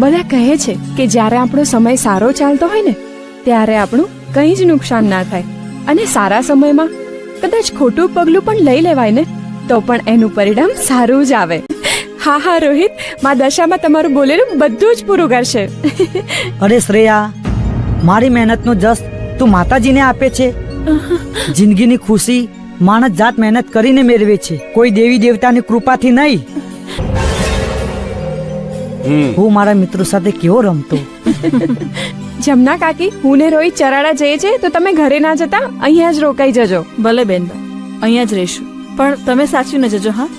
બધા કહે છે કે જ્યારે આપણો સમય સારો ચાલતો હોય ને ત્યારે આપણું કંઈ જ નુકસાન ના થાય, અને સારા સમયમાં કદાચ ખોટું પગલું પણ લઈ લેવાય ને તો પણ એનું પરિણામ સારું જ આવે. હા હા રોહિત, માં દશામાં તમારું બોલેલું બધું જ પૂરું કરશે. અરે શ્રેયા, મારી મહેનતનો જસ તું માતાજીને આપે છે. જિંદગીની ખુશી માણસ જાત મહેનત કરીને મેળવે છે, કોઈ દેવી દેવતાની કૃપાથી નહીં. હું મારા મિત્રો સાથે કેવો રમતો. જમના કાકી, હું ને રોહિત ચરાડા જઈએ છે તો તમે ઘરે ના જતા અહીંયા જ રોકાઈ જજો. ભલે બેન, અહીંયા જ રહીશું, પણ તમે સાચવીને જજો. હા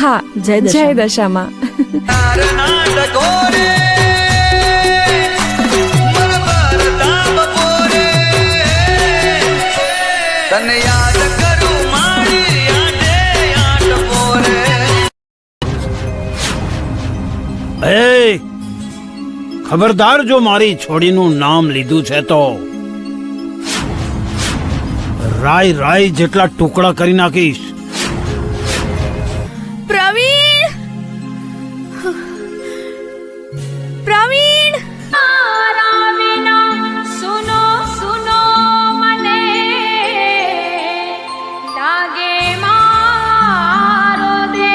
હા, જય દશામાં. ખબરદાર, જો મારી છોડીનું નામ લીધું છે તો રાય રાય જેટલા ટુકડા કરી નાખીશ. પ્રવીણ, પ્રવીણ, સુનો સુનો મને લાગે મારો દે.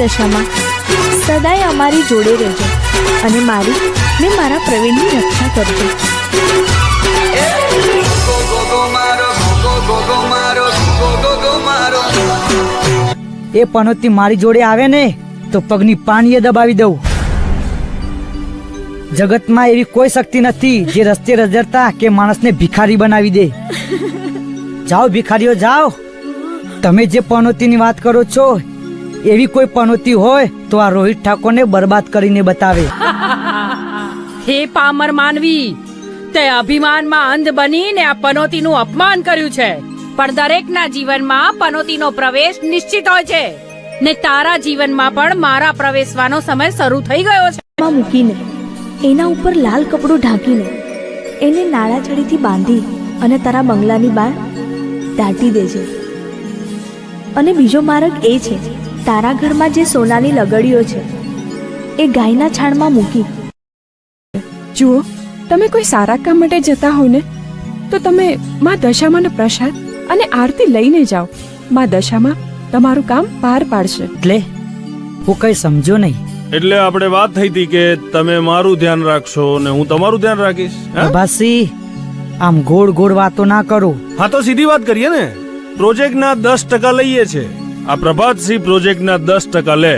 દશામાં સદાય અમારી જોડે રહેજો અને મારી ને મારા પ્રવીણની રક્ષા કરજો. એ પનોતી મારી જોડે આવે ને તો પગની પાણીએ દબાવી દઉં. જગતમાં એવી કોઈ શક્તિ નથી જે રસ્તે રજડતા કે માણસને ભિખારી બનાવી દે. જાઓ ભિખારીઓ જાઓ. તમે જે પનોતીની વાત કરો છો એવી કોઈ પનોતી હોય તો આ રોહિત ઠાકોરને બરબાદ કરીને બતાવે. હે પામર માનવી, તે અભિમાનમાં અંધ બનીને આ પનોતીનું અપમાન કર્યું છે. પણ દરેકના જીવનમાં પનોતીનો પ્રવેશ નિશ્ચિત હોય છે, ને તારા જીવનમાં પણ મારા પ્રવેશવાનો સમય શરૂ થઈ ગયો છે. માં મૂકીને એના ઉપર લાલ કપડું ઢાંકીને એને નાળા છડીથી બાંધી અને તારા બંગલાની બહાર દાટી દેજે. અને બીજો માર્ગ એ છે, તારા ઘરમાં જે સોનાની લગડીઓ છે એ ગાયના છાણમાં મૂકી. જુઓ, તમે કોઈ સારા કામ માટે જતા હો ને તો તમે માં દશામાનો પ્રસાદ અને આરતી લઈને જાઓ. માં દશામાં તમારું કામ પાર પાડશે. એટલે હું કઈ સમજો નહીં. એટલે આપણે વાત થઈ હતી કે તમે મારું ધ્યાન રાખશો ને હું તમારું ધ્યાન રાખીશ. પ્રભાતસિંહ, આમ ગોળ ગોળ વાતો ના કરો. હા તો સીધી વાત કરીએ ને. પ્રોજેક્ટના 10% લઈએ છે. આ પ્રભાતસિંહ પ્રોજેક્ટના 10% લે.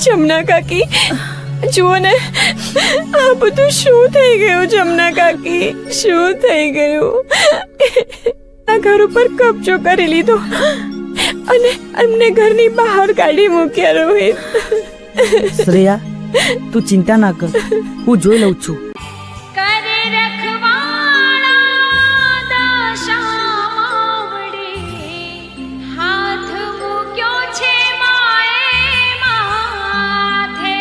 જમના કાકી, જુઓ ને આ બધું શું થઈ ગયું. જમના કાકી, શું થઈ ગયું? આ ઘર ઉપર કબજો કરી લીધો અને અમને ઘરની બહાર કાઢી મૂક્યા. રોહિત, શ્રેયા, તું ચિંતા ના કર, હું જોઈ લઉં છું. કરે રખવાળા દશામાવડે હાથ મૂક્યો છે માએ માથે.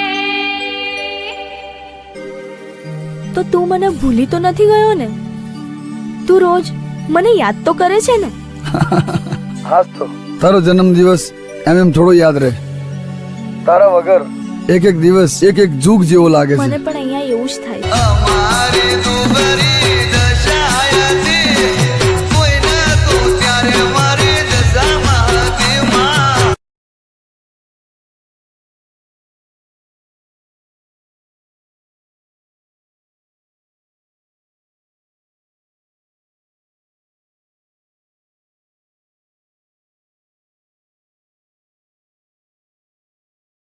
તો તું મને ભૂલી તો નથી ગયો ને? તું રોજ મને યાદ તો કરે છે ને? હાસ તો તારો જન્મદિવસ એમ થોડો યાદ રહે. તારા વગર એક એક દિવસ એક એક જુગ જેવો લાગે છે. મને પણ અહીંયા એવું જ થાય.